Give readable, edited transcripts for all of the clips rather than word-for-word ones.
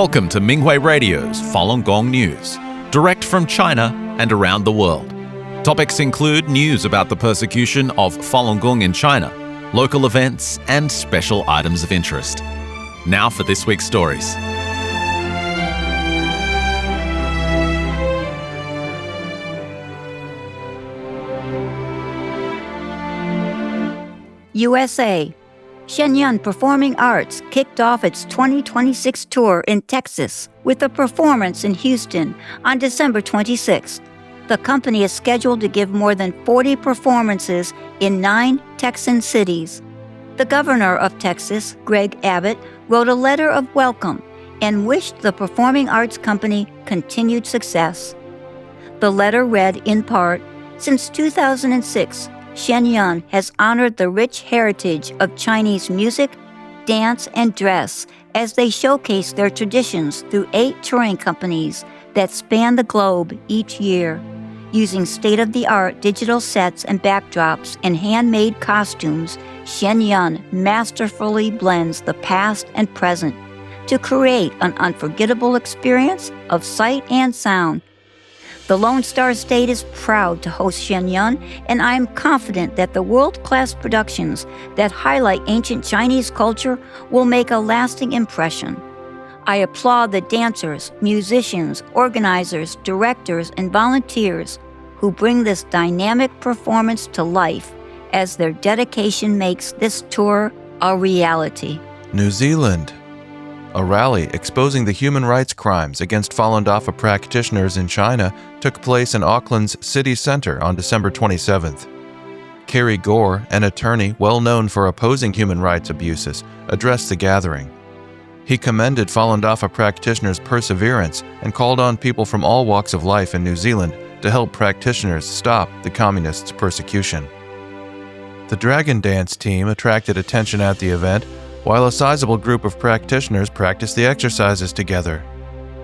Welcome to Minghui Radio's Falun Gong News, direct from China and around the world. Topics include news about the persecution of Falun Gong in China, local events, and special items of interest. Now for this week's stories. USA. Shenyang Performing Arts kicked off its 2026 tour in Texas with a performance in Houston on December 26th. The company is scheduled to give more than 40 performances in 9 Texan cities. The governor of Texas, Greg Abbott, wrote a letter of welcome and wished the performing arts company continued success. The letter read in part, "Since 2006, Shenyang has honored the rich heritage of Chinese music, dance, and dress as they showcase their traditions through 8 touring companies that span the globe each year. Using state-of-the-art digital sets and backdrops and handmade costumes, Shenyang masterfully blends the past and present to create an unforgettable experience of sight and sound. The Lone Star State is proud to host Shenyang, and I am confident that the world-class productions that highlight ancient Chinese culture will make a lasting impression. I applaud the dancers, musicians, organizers, directors, and volunteers who bring this dynamic performance to life as their dedication makes this tour a reality." New Zealand. A rally exposing the human rights crimes against Falun Dafa practitioners in China took place in Auckland's city centre on December 27th. Kerry Gore, an attorney well known for opposing human rights abuses, addressed the gathering. He commended Falun Dafa practitioners' perseverance and called on people from all walks of life in New Zealand to help practitioners stop the communists' persecution. The Dragon Dance team attracted attention at the event, while a sizable group of practitioners practiced the exercises together.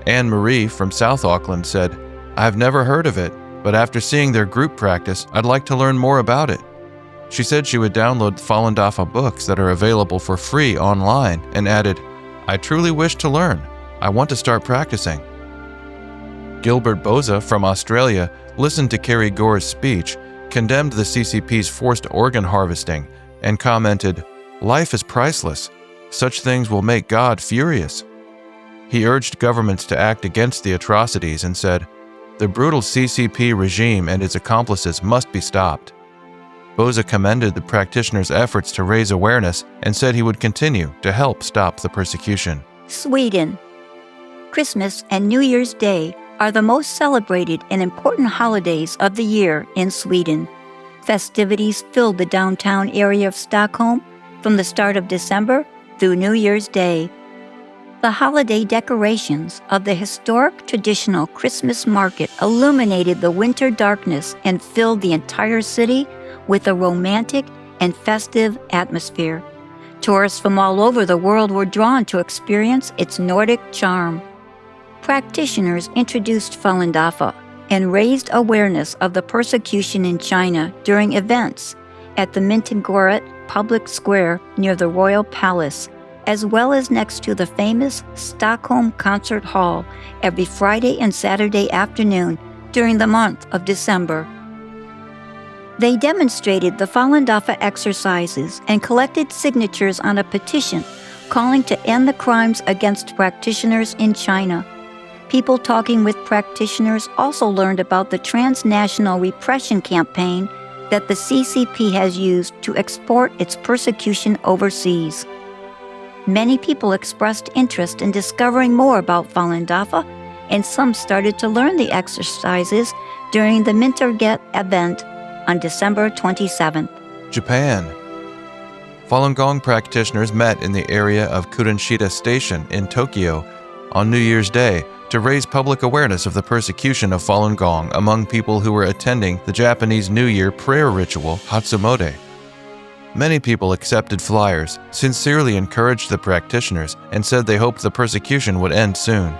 Anne-Marie from South Auckland said, "I've never heard of it, but after seeing their group practice, I'd like to learn more about it." She said she would download Falun Dafa books that are available for free online and added, "I truly wish to learn. I want to start practicing." Gilbert Boza from Australia listened to Kerry Gore's speech, condemned the CCP's forced organ harvesting, and commented, "Life is priceless. Such things will make God furious." He urged governments to act against the atrocities and said, "The brutal CCP regime and its accomplices must be stopped." Boza commended the practitioners' efforts to raise awareness and said he would continue to help stop the persecution. Sweden. Christmas and New Year's Day are the most celebrated and important holidays of the year in Sweden. Festivities filled the downtown area of Stockholm from the start of December through New Year's Day. The holiday decorations of the historic traditional Christmas market illuminated the winter darkness and filled the entire city with a romantic and festive atmosphere. Tourists from all over the world were drawn to experience its Nordic charm. Practitioners introduced Falun Dafa and raised awareness of the persecution in China during events at the Myntgården Public Square near the Royal Palace, as well as next to the famous Stockholm Concert Hall every Friday and Saturday afternoon during the month of December. They demonstrated the Falun Dafa exercises and collected signatures on a petition calling to end the crimes against practitioners in China. People talking with practitioners also learned about the transnational repression campaign that the CCP has used to export its persecution overseas. Many people expressed interest in discovering more about Falun Dafa, and some started to learn the exercises during the Myntgården event on December 27th. Japan. Falun Gong practitioners met in the area of Kudenshita Station in Tokyo on New Year's Day to raise public awareness of the persecution of Falun Gong among people who were attending the Japanese New Year prayer ritual Hatsumode. Many people accepted flyers, sincerely encouraged the practitioners, and said they hoped the persecution would end soon.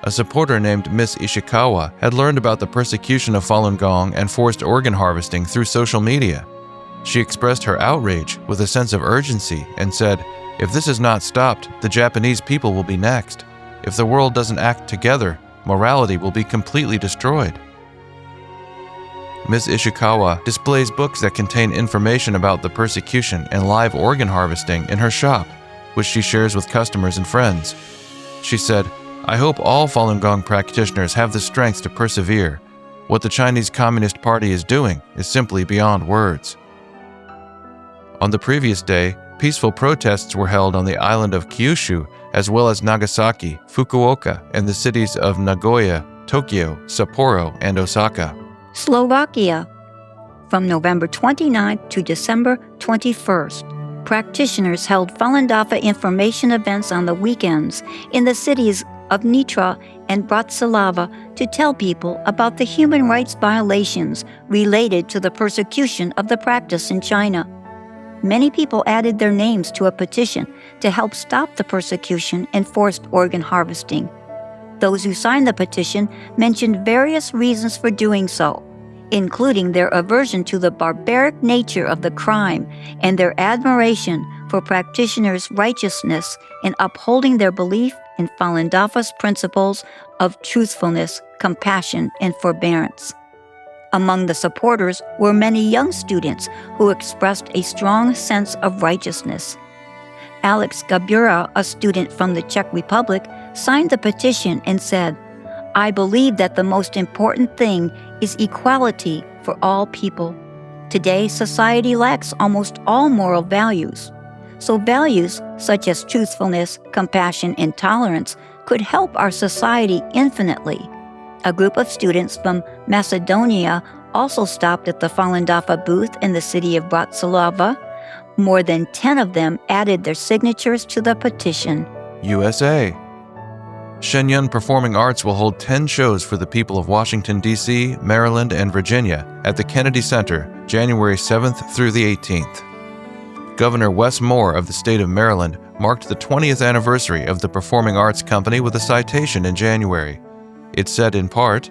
A supporter named Miss Ishikawa had learned about the persecution of Falun Gong and forced organ harvesting through social media. She expressed her outrage with a sense of urgency and said, "If this is not stopped, the Japanese people will be next. If the world doesn't act together, morality will be completely destroyed." Ms. Ishikawa displays books that contain information about the persecution and live organ harvesting in her shop, which she shares with customers and friends. She said, "I hope all Falun Gong practitioners have the strength to persevere. What the Chinese Communist Party is doing is simply beyond words." On the previous day, peaceful protests were held on the island of Kyushu, as well as Nagasaki, Fukuoka, and the cities of Nagoya, Tokyo, Sapporo, and Osaka. Slovakia. From November 29th to December 21st, practitioners held Falun Dafa information events on the weekends in the cities of Nitra and Bratislava to tell people about the human rights violations related to the persecution of the practice in China. Many people added their names to a petition to help stop the persecution and forced organ harvesting. Those who signed the petition mentioned various reasons for doing so, including their aversion to the barbaric nature of the crime and their admiration for practitioners' righteousness in upholding their belief in Falun Dafa's principles of truthfulness, compassion, and forbearance. Among the supporters were many young students who expressed a strong sense of righteousness. Alex Gabura, a student from the Czech Republic, signed the petition and said, "I believe that the most important thing is equality for all people. Today, society lacks almost all moral values. So values such as truthfulness, compassion, and tolerance could help our society infinitely." A group of students from Macedonia also stopped at the Falun Dafa booth in the city of Bratislava. More than 10 of them added their signatures to the petition. USA. Shenyang Performing Arts will hold 10 shows for the people of Washington, D.C., Maryland, and Virginia at the Kennedy Center, January 7th through the 18th. Governor Wes Moore of the state of Maryland marked the 20th anniversary of the Performing Arts Company with a citation in January. It said in part,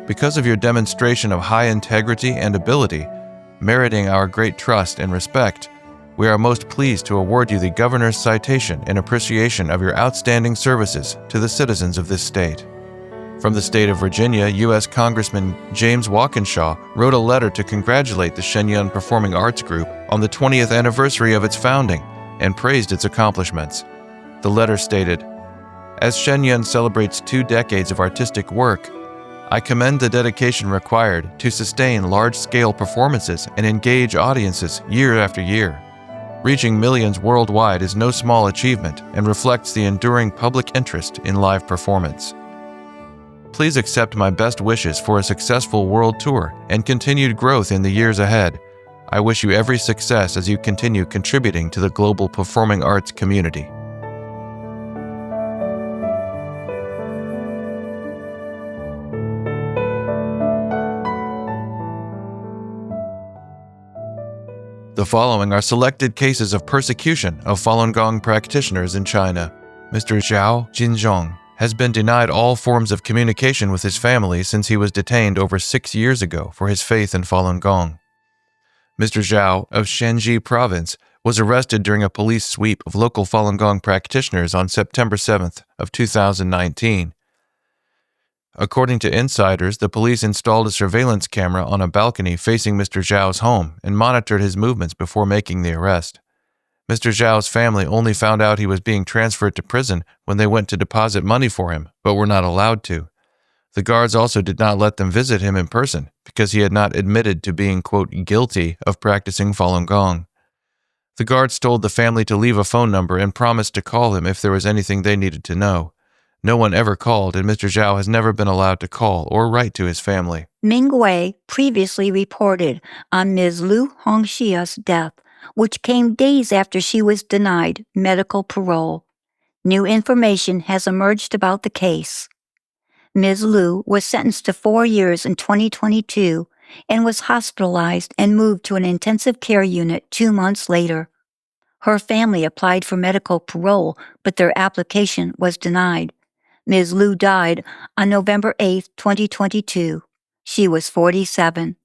"Because of your demonstration of high integrity and ability, meriting our great trust and respect, we are most pleased to award you the Governor's citation in appreciation of your outstanding services to the citizens of this state." From the state of Virginia, U.S. Congressman James Walkinshaw wrote a letter to congratulate the Shenyang Performing Arts Group on the 20th anniversary of its founding and praised its accomplishments. The letter stated, "As Shenyang celebrates 2 decades of artistic work, I commend the dedication required to sustain large-scale performances and engage audiences year after year. Reaching millions worldwide is no small achievement and reflects the enduring public interest in live performance. Please accept my best wishes for a successful world tour and continued growth in the years ahead. I wish you every success as you continue contributing to the global performing arts community." The following are selected cases of persecution of Falun Gong practitioners in China. Mr. Zhao Jinzhong has been denied all forms of communication with his family since he was detained over 6 years ago for his faith in Falun Gong. Mr. Zhao of Shanxi Province was arrested during a police sweep of local Falun Gong practitioners on September 7th of 2019. According to insiders, the police installed a surveillance camera on a balcony facing Mr. Zhao's home and monitored his movements before making the arrest. Mr. Zhao's family only found out he was being transferred to prison when they went to deposit money for him, but were not allowed to. The guards also did not let them visit him in person because he had not admitted to being, quote, guilty of practicing Falun Gong. The guards told the family to leave a phone number and promised to call him if there was anything they needed to know. No one ever called, and Mr. Zhao has never been allowed to call or write to his family. Mingwei previously reported on Ms. Liu Hongxia's death, which came days after she was denied medical parole. New information has emerged about the case. Ms. Liu was sentenced to 4 years in 2022 and was hospitalized and moved to an intensive care unit 2 months later. Her family applied for medical parole, but their application was denied. Ms. Liu died on November 8, 2022. She was 47.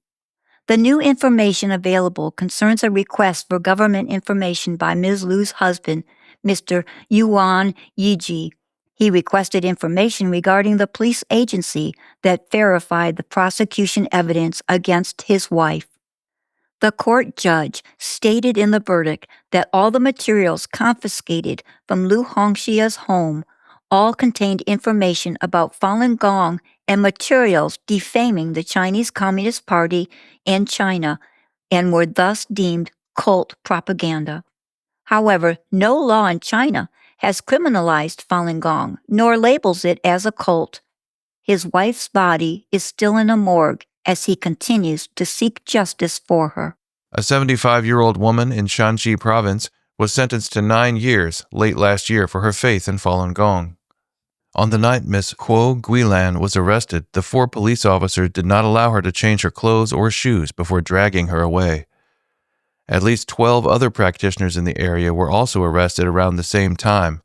The new information available concerns a request for government information by Ms. Lu's husband, Mr. Yuan Yiji. He requested information regarding the police agency that verified the prosecution evidence against his wife. The court judge stated in the verdict that all the materials confiscated from Lu Hongxia's home all contained information about Falun Gong and materials defaming the Chinese Communist Party and China, and were thus deemed cult propaganda. However, no law in China has criminalized Falun Gong, nor labels it as a cult. His wife's body is still in a morgue as he continues to seek justice for her. A 75-year-old woman in Shanxi province was sentenced to 9 years late last year for her faith in Falun Gong. On the night Miss Kuo Guilan was arrested, the 4 police officers did not allow her to change her clothes or shoes before dragging her away. At least 12 other practitioners in the area were also arrested around the same time.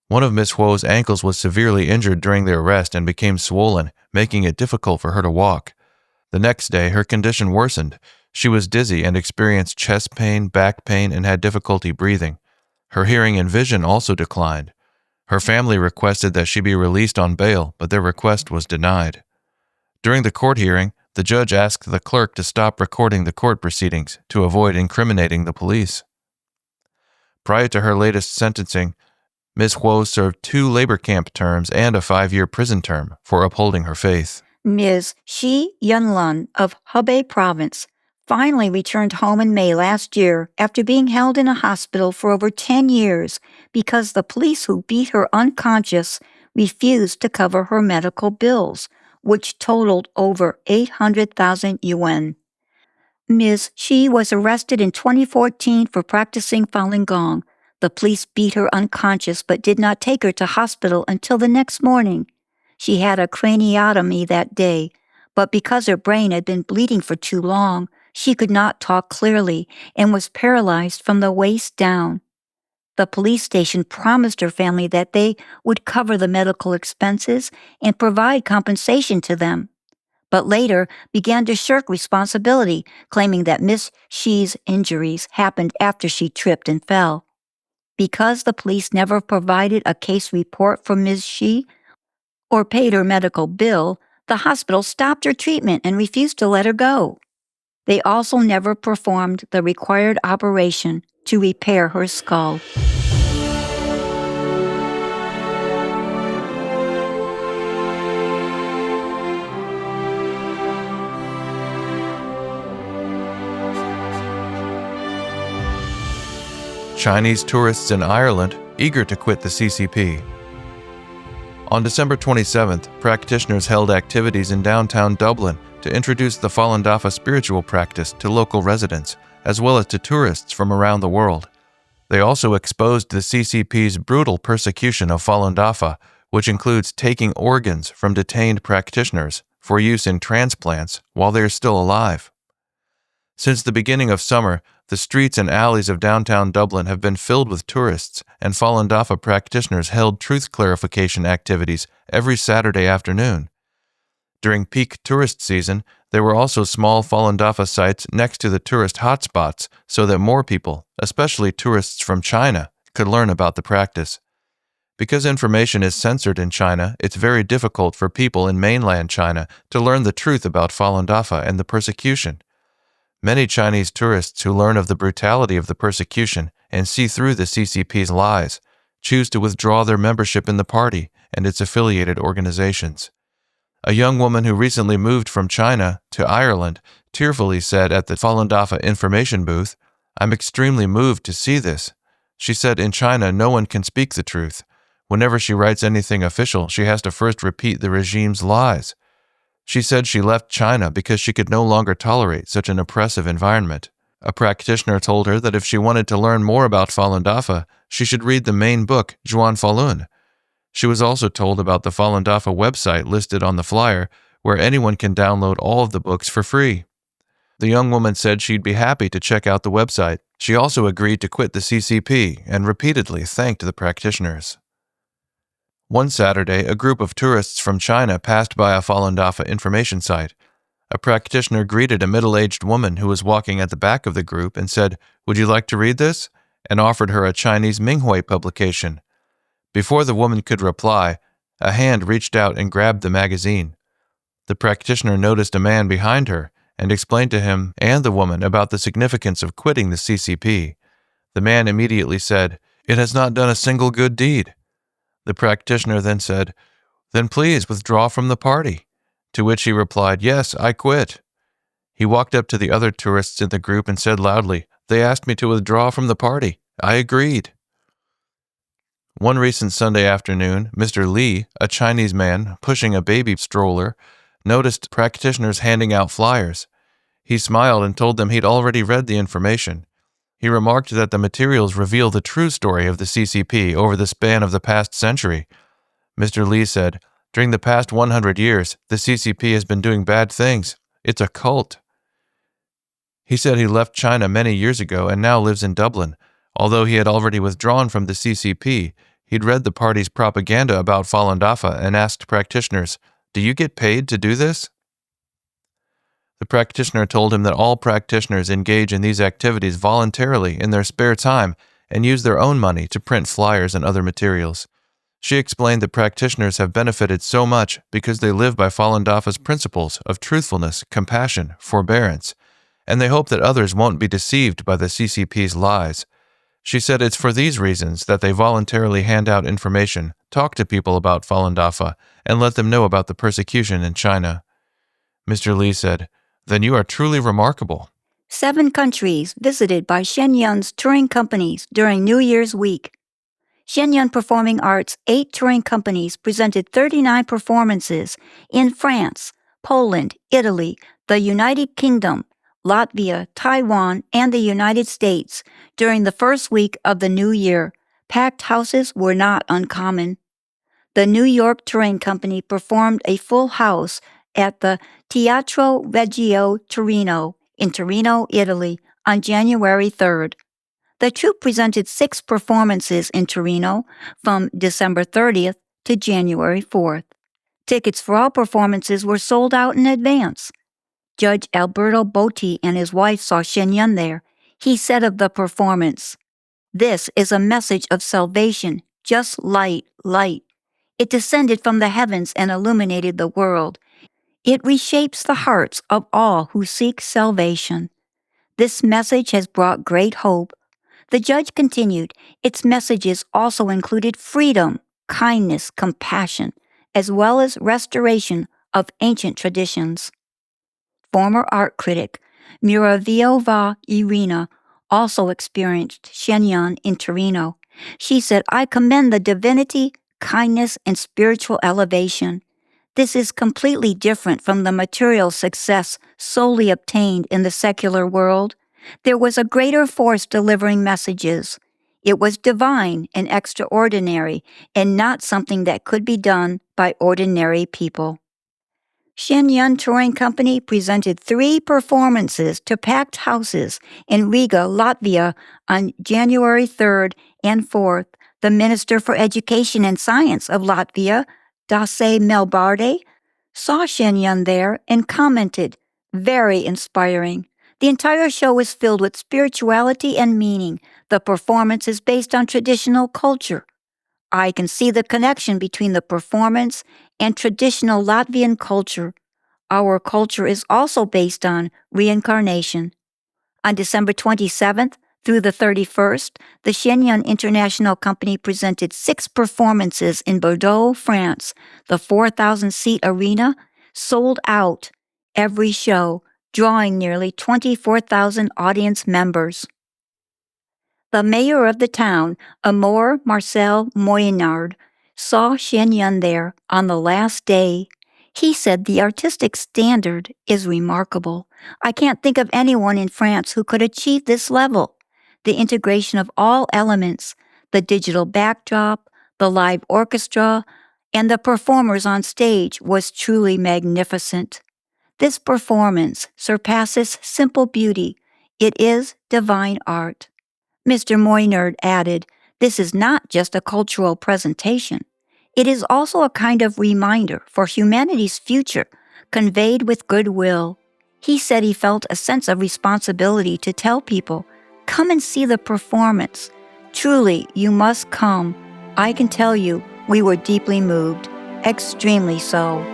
One of Miss Huo's ankles was severely injured during the arrest and became swollen, making it difficult for her to walk. The next day, her condition worsened. She was dizzy and experienced chest pain, back pain, and had difficulty breathing. Her hearing and vision also declined. Her family requested that she be released on bail, but their request was denied. During the court hearing, the judge asked the clerk to stop recording the court proceedings to avoid incriminating the police. Prior to her latest sentencing, Ms. Huo served 2 labor camp terms and a 5-year prison term for upholding her faith. Ms. Shi Yunlun of Hebei Province finally returned home in May last year after being held in a hospital for over 10 years because the police who beat her unconscious refused to cover her medical bills, which totaled over 800,000 yuan. Ms. Shi was arrested in 2014 for practicing Falun Gong. The police beat her unconscious but did not take her to hospital until the next morning. She had a craniotomy that day, but because her brain had been bleeding for too long, she could not talk clearly and was paralyzed from the waist down. The police station promised her family that they would cover the medical expenses and provide compensation to them, but later began to shirk responsibility, claiming that Miss Shi's injuries happened after she tripped and fell. Because the police never provided a case report for Ms. Shi or paid her medical bill, the hospital stopped her treatment and refused to let her go. They also never performed the required operation to repair her skull. Chinese tourists in Ireland eager to quit the CCP. On December 27th, practitioners held activities in downtown Dublin to introduce the Falun Dafa spiritual practice to local residents, as well as to tourists from around the world. They also exposed the CCP's brutal persecution of Falun Dafa, which includes taking organs from detained practitioners for use in transplants while they are still alive. Since the beginning of summer, the streets and alleys of downtown Dublin have been filled with tourists, and Falun Dafa practitioners held truth clarification activities every Saturday afternoon. During peak tourist season, there were also small Falun Dafa sites next to the tourist hotspots so that more people, especially tourists from China, could learn about the practice. Because information is censored in China, it's very difficult for people in mainland China to learn the truth about Falun Dafa and the persecution. Many Chinese tourists who learn of the brutality of the persecution and see through the CCP's lies choose to withdraw their membership in the party and its affiliated organizations. A young woman who recently moved from China to Ireland tearfully said at the Falun Dafa information booth, "I'm extremely moved to see this." She said in China no one can speak the truth. Whenever she writes anything official, she has to first repeat the regime's lies. She said she left China because she could no longer tolerate such an oppressive environment. A practitioner told her that if she wanted to learn more about Falun Dafa, she should read the main book, Zhuan Falun. She was also told about the Falun Dafa website listed on the flyer, where anyone can download all of the books for free. The young woman said she'd be happy to check out the website. She also agreed to quit the CCP and repeatedly thanked the practitioners. One Saturday, a group of tourists from China passed by a Falun Dafa information site. A practitioner greeted a middle-aged woman who was walking at the back of the group and said, "Would you like to read this?" and offered her a Chinese Minghui publication. Before the woman could reply, a hand reached out and grabbed the magazine. The practitioner noticed a man behind her and explained to him and the woman about the significance of quitting the CCP. The man immediately said, "It has not done a single good deed." The practitioner then said, "Then please withdraw from the party." To which he replied, "Yes, I quit." He walked up to the other tourists in the group and said loudly, "They asked me to withdraw from the party. I agreed." One recent Sunday afternoon, Mr. Li, a Chinese man pushing a baby stroller, noticed practitioners handing out flyers. He smiled and told them he'd already read the information. He remarked that the materials reveal the true story of the CCP over the span of the past century. Mr. Li said, "During the past 100 years, the CCP has been doing bad things. It's a cult." He said he left China many years ago and now lives in Dublin. Although he had already withdrawn from the CCP, he'd read the party's propaganda about Falun Dafa and asked practitioners, "Do you get paid to do this?" The practitioner told him that all practitioners engage in these activities voluntarily in their spare time and use their own money to print flyers and other materials. She explained that practitioners have benefited so much because they live by Falun Dafa's principles of truthfulness, compassion, forbearance, and they hope that others won't be deceived by the CCP's lies. She said it's for these reasons that they voluntarily hand out information, talk to people about Falun Dafa, and let them know about the persecution in China. Mr. Li said, "Then you are truly remarkable." 7 countries visited by Shenyun's touring companies during New Year's week. Shenyun Performing Arts' 8 touring companies presented 39 performances in France, Poland, Italy, the United Kingdom, Latvia, Taiwan, and the United States during the first week of the new year. Packed houses were not uncommon. The New York touring company performed a full house at the Teatro Regio Torino in Torino, Italy, on January 3rd. The troupe presented 6 performances in Torino from December 30th to January 4th. Tickets for all performances were sold out in advance. Judge Alberto Botti and his wife saw Shenyun there. He said of the performance, "This is a message of salvation, just light, light. It descended from the heavens and illuminated the world. It reshapes the hearts of all who seek salvation. This message has brought great hope." The judge continued, its messages also included freedom, kindness, compassion, as well as restoration of ancient traditions. Former art critic Muraviova Irina also experienced Shenyun in Torino. She said, "I commend the divinity, kindness, and spiritual elevation. This is completely different from the material success solely obtained in the secular world. There was a greater force delivering messages. It was divine and extraordinary, and not something that could be done by ordinary people." Shenyun Touring Company presented 3 performances to packed houses in Riga, Latvia on January 3rd and 4th. The Minister for Education and Science of Latvia, Dafa Melbarde, saw Shenyun there and commented, "Very inspiring. The entire show is filled with spirituality and meaning. The performance is based on traditional culture. I can see the connection between the performance and traditional Latvian culture. Our culture is also based on reincarnation." On December 27th through the 31st, the Shenyun International Company presented 6 performances in Bordeaux, France. The 4,000-seat arena sold out every show, drawing nearly 24,000 audience members. The mayor of the town, Amor Marcel Moyenard, saw Shenyun there on the last day. He said the artistic standard is remarkable. "I can't think of anyone in France who could achieve this level. The integration of all elements, the digital backdrop, the live orchestra, and the performers on stage was truly magnificent. This performance surpasses simple beauty. It is divine art." Mr. Moynard added, "This is not just a cultural presentation. It is also a kind of reminder for humanity's future, conveyed with goodwill. He said he felt a sense of responsibility to tell people, "Come and see the performance. Truly, you must come." I can tell you, we were deeply moved, extremely so.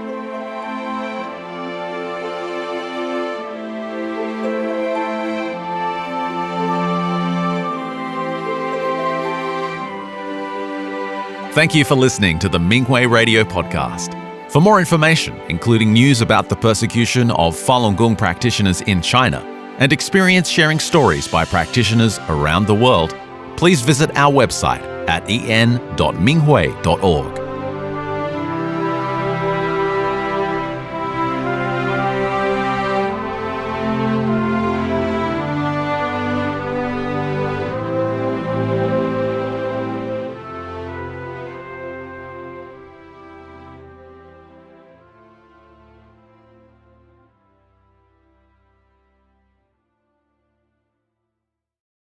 Thank you for listening to the Minghui Radio Podcast. For more information, including news about the persecution of Falun Gong practitioners in China and experience sharing stories by practitioners around the world, please visit our website at en.minghui.org.